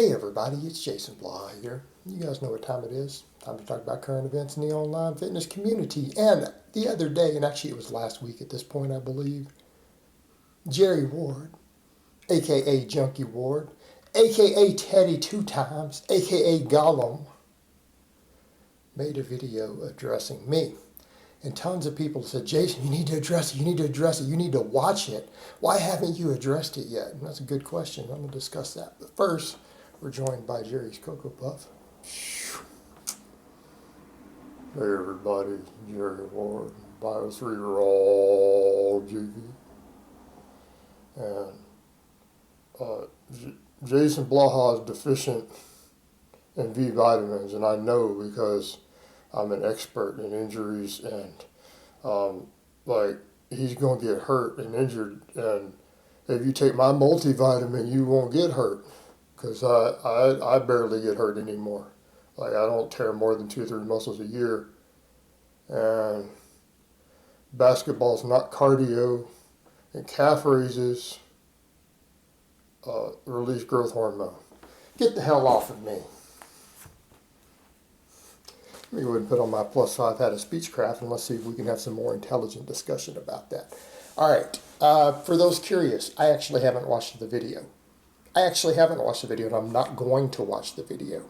Hey everybody, it's Jason Blaha here. You guys know what time it is. Time to talk about current events in the online fitness community. And the other day, and actually it was last week at this point, I believe, Jerry Ward, aka Junkie Ward, aka Teddy Two Times, aka Gollum, made a video addressing me. And tons of people said, Jason, you need to address it, you need to address it, you need to watch it. Why haven't you addressed it yet? And that's a good question. I'm going to discuss that. But first, we're joined by Jerry's Cocoa Puff. Hey everybody, Jerry Ward, Bio 3-year-old JV. And Jason Blaha is deficient in V vitamins, and I know because I'm an expert in injuries, and he's going to get hurt and injured, and if you take my multivitamin, you won't get hurt, because I barely get hurt anymore. Like, I don't tear more than 2 or 3 muscles a year, and basketball's not cardio, and calf raises release growth hormone. Get the hell off of me. Let me go ahead and put on my +5 hat of speechcraft, and let's see if we can have some more intelligent discussion about that. All right, for those curious, I actually haven't watched the video. And I'm not going to watch the video.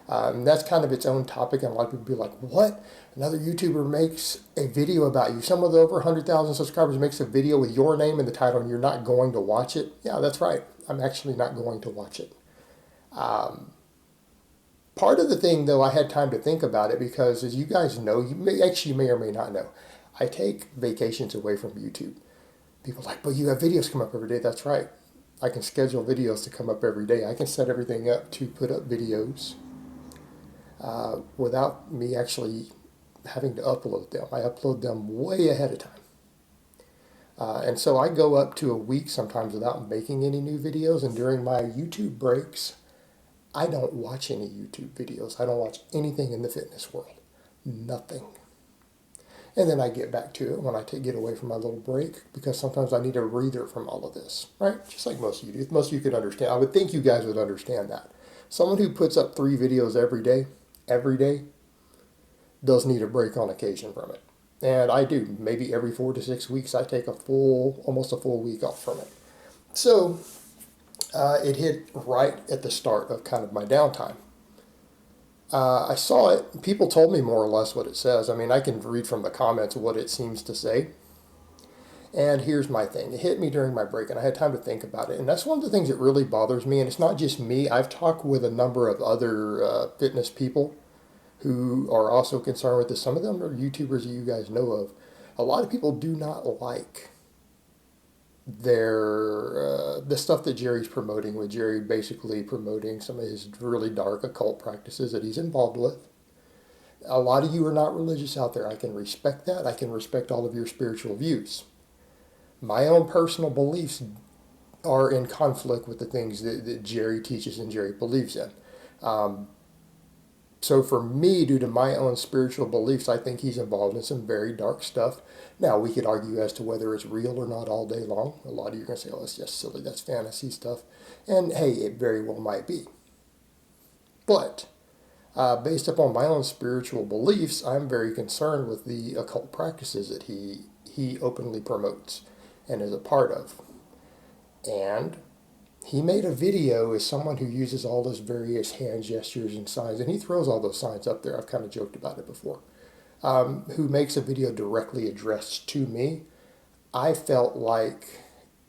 And that's kind of its own topic, and a lot of people be like, what? Another YouTuber makes a video about you. Someone with over 100,000 subscribers makes a video with your name in the title, and you're not going to watch it? Yeah, that's right. I'm actually not going to watch it. Part of the thing, though, I had time to think about it because, as you guys know, you may or may not know, I take vacations away from YouTube. People are like, but you have videos come up every day. That's right. I can schedule videos to come up every day. I can set everything up to put up videos without me actually having to upload them. I upload them way ahead of time. And so I go up to a week sometimes without making any new videos, and during my YouTube breaks, I don't watch any YouTube videos. I don't watch anything in the fitness world. Nothing. And then I get back to it when I get away from my little break, because sometimes I need a breather from all of this, right? Just like most of you do. Most of you could understand. I would think you guys would understand that. Someone who puts up 3 videos every day, does need a break on occasion from it. And I do. Maybe every 4 to 6 weeks, I take almost a full week off from it. So it hit right at the start of kind of my downtime. I saw it. People told me more or less what it says. I mean, I can read from the comments what it seems to say. And here's my thing. It hit me during my break, and I had time to think about it. And that's one of the things that really bothers me. And it's not just me. I've talked with a number of other fitness people who are also concerned with this. Some of them are YouTubers that you guys know of. A lot of people do not like the stuff that Jerry's promoting, with Jerry basically promoting some of his really dark occult practices that he's involved with. A lot of you are not religious out there. I can respect that. I can respect all of your spiritual views. My own personal beliefs are in conflict with the things that Jerry teaches and Jerry believes in. So for me, due to my own spiritual beliefs, I think he's involved in some very dark stuff. Now, we could argue as to whether it's real or not all day long. A lot of you are going to say, oh, that's just silly, that's fantasy stuff. And hey, it very well might be. But based upon my own spiritual beliefs, I'm very concerned with the occult practices that he openly promotes and is a part of. And he made a video as someone who uses all those various hand gestures and signs, and he throws all those signs up there. I've kind of joked about it before. Who makes a video directly addressed to me. I felt like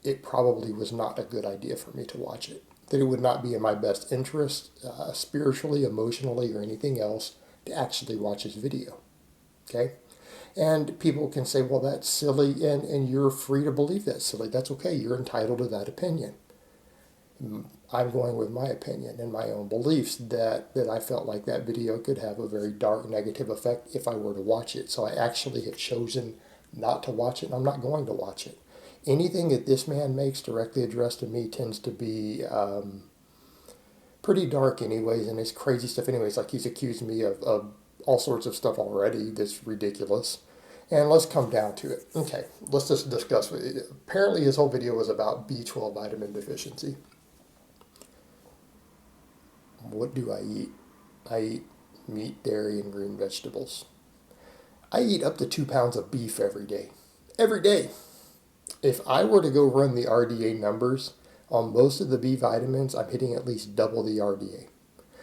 it probably was not a good idea for me to watch it. That it would not be in my best interest, spiritually, emotionally, or anything else, to actually watch his video. Okay? And people can say, well, that's silly, and you're free to believe that's silly. That's okay. You're entitled to that opinion. I'm going with my opinion and my own beliefs that I felt like that video could have a very dark negative effect if I were to watch it. So I actually have chosen not to watch it, and I'm not going to watch it. Anything that this man makes directly addressed to me tends to be pretty dark anyways, and it's crazy stuff anyways. Like, he's accused me of all sorts of stuff already that's ridiculous. And let's come down to it. Okay, let's just discuss it. Apparently his whole video was about B12 vitamin deficiency. What do I eat? I eat meat, dairy, and green vegetables. I eat up to 2 pounds of beef every day. Every day. If I were to go run the RDA numbers on most of the B vitamins, I'm hitting at least double the RDA.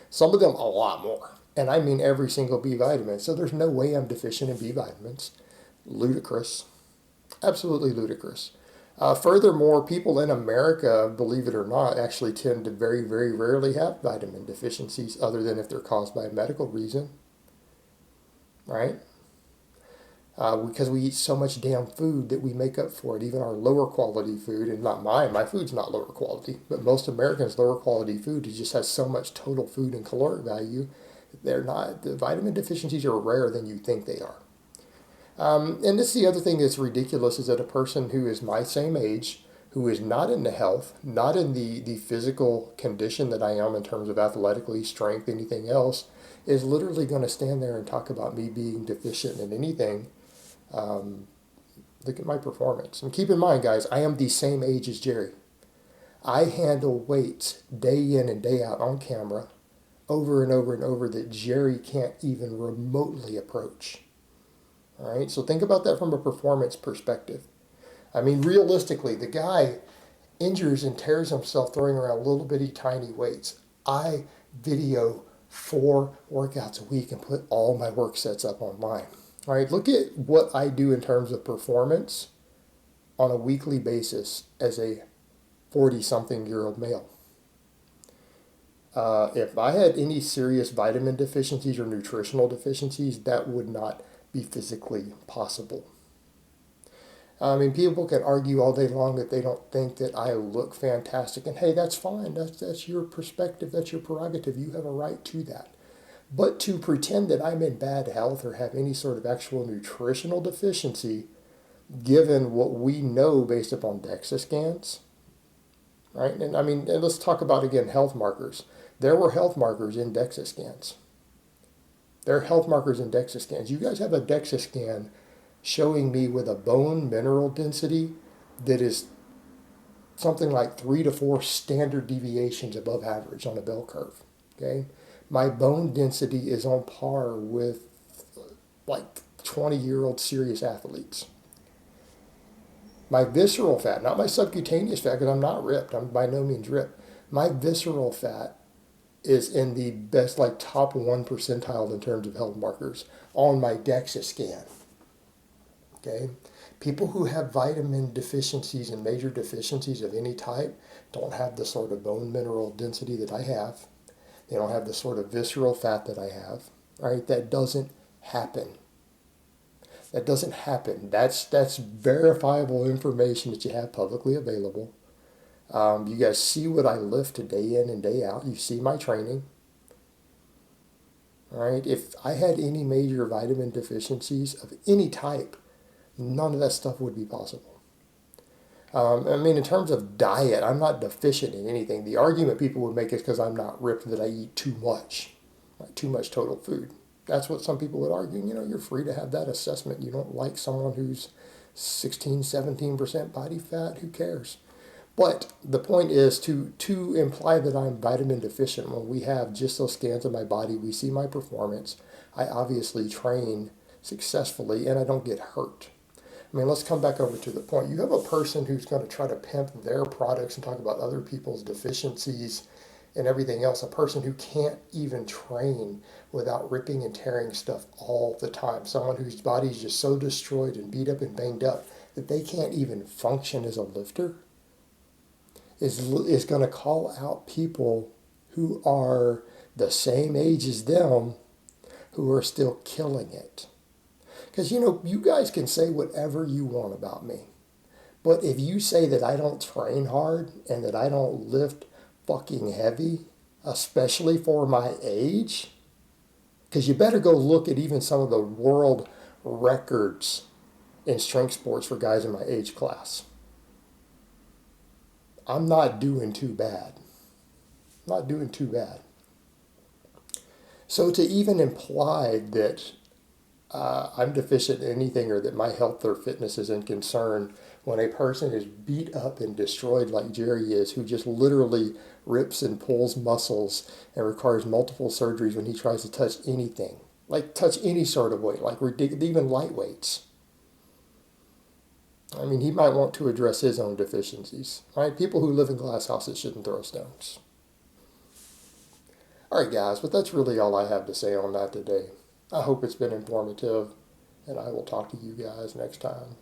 Some of them a lot more. And I mean every single B vitamin. So there's no way I'm deficient in B vitamins. Ludicrous. Absolutely ludicrous. Furthermore, people in America, believe it or not, actually tend to very, very rarely have vitamin deficiencies other than if they're caused by a medical reason, right? Because we eat so much damn food that we make up for it. Even our lower quality food, and not mine, my food's not lower quality, but most Americans' lower quality food, it just has so much total food and caloric value. They're not, the vitamin deficiencies are rarer than you think they are. And this is the other thing that's ridiculous is that a person who is my same age, who is not in the health, not in the physical condition that I am in terms of athletically, strength, anything else, is literally going to stand there and talk about me being deficient in anything. Look at my performance. And keep in mind, guys, I am the same age as Jerry. I handle weights day in and day out on camera over and over and over that Jerry can't even remotely approach. All right, so think about that from a performance perspective. I mean, realistically, the guy injures and tears himself throwing around little bitty tiny weights. I video 4 workouts a week and put all my work sets up online. All right, look at what I do in terms of performance on a weekly basis as a 40-something-year-old male. If I had any serious vitamin deficiencies or nutritional deficiencies, that would not be physically possible. I mean, people can argue all day long that they don't think that I look fantastic, and hey, that's fine. That's your perspective. That's your prerogative. You have a right to that. But to pretend that I'm in bad health or have any sort of actual nutritional deficiency, given what we know based upon DEXA scans, right? And I mean, and let's talk about again health markers. There were health markers in DEXA scans. There are health markers in DEXA scans. You guys have a DEXA scan showing me with a bone mineral density that is something like 3 to 4 standard deviations above average on a bell curve. Okay, my bone density is on par with like 20-year-old serious athletes. My visceral fat, not my subcutaneous fat, because I'm not ripped. I'm by no means ripped. My visceral fat is in the best, like top 1 percentile in terms of health markers on my DEXA scan. Okay, people who have vitamin deficiencies and major deficiencies of any type don't have the sort of bone mineral density that I have. They don't have the sort of visceral fat that I have. All right, that doesn't happen. That doesn't happen. That's verifiable information that you have publicly available. You guys see what I lift day in and day out. You see my training. All right, if I had any major vitamin deficiencies of any type, none of that stuff would be possible. I mean, in terms of diet, I'm not deficient in anything. The argument people would make is because I'm not ripped that I eat too much, right? Too much total food. That's what some people would argue. You know, you're free to have that assessment. You don't like someone who's 16, 17% body fat, who cares? But the point is to imply that I'm vitamin deficient when we have just those scans of my body, we see my performance. I obviously train successfully and I don't get hurt. I mean, let's come back over to the point. You have a person who's going to try to pimp their products and talk about other people's deficiencies and everything else. A person who can't even train without ripping and tearing stuff all the time. Someone whose body is just so destroyed and beat up and banged up that they can't even function as a lifter is going to call out people who are the same age as them who are still killing it. Because, you know, you guys can say whatever you want about me. But if you say that I don't train hard and that I don't lift fucking heavy, especially for my age, because you better go look at even some of the world records in strength sports for guys in my age class. I'm not doing too bad. Not doing too bad. So to even imply that I'm deficient in anything or that my health or fitness is in concern when a person is beat up and destroyed like Jerry is, who just literally rips and pulls muscles and requires multiple surgeries when he tries to touch anything, like touch any sort of weight, like even light weights. I mean, he might want to address his own deficiencies, right? People who live in glass houses shouldn't throw stones. All right, guys, but that's really all I have to say on that today. I hope it's been informative, and I will talk to you guys next time.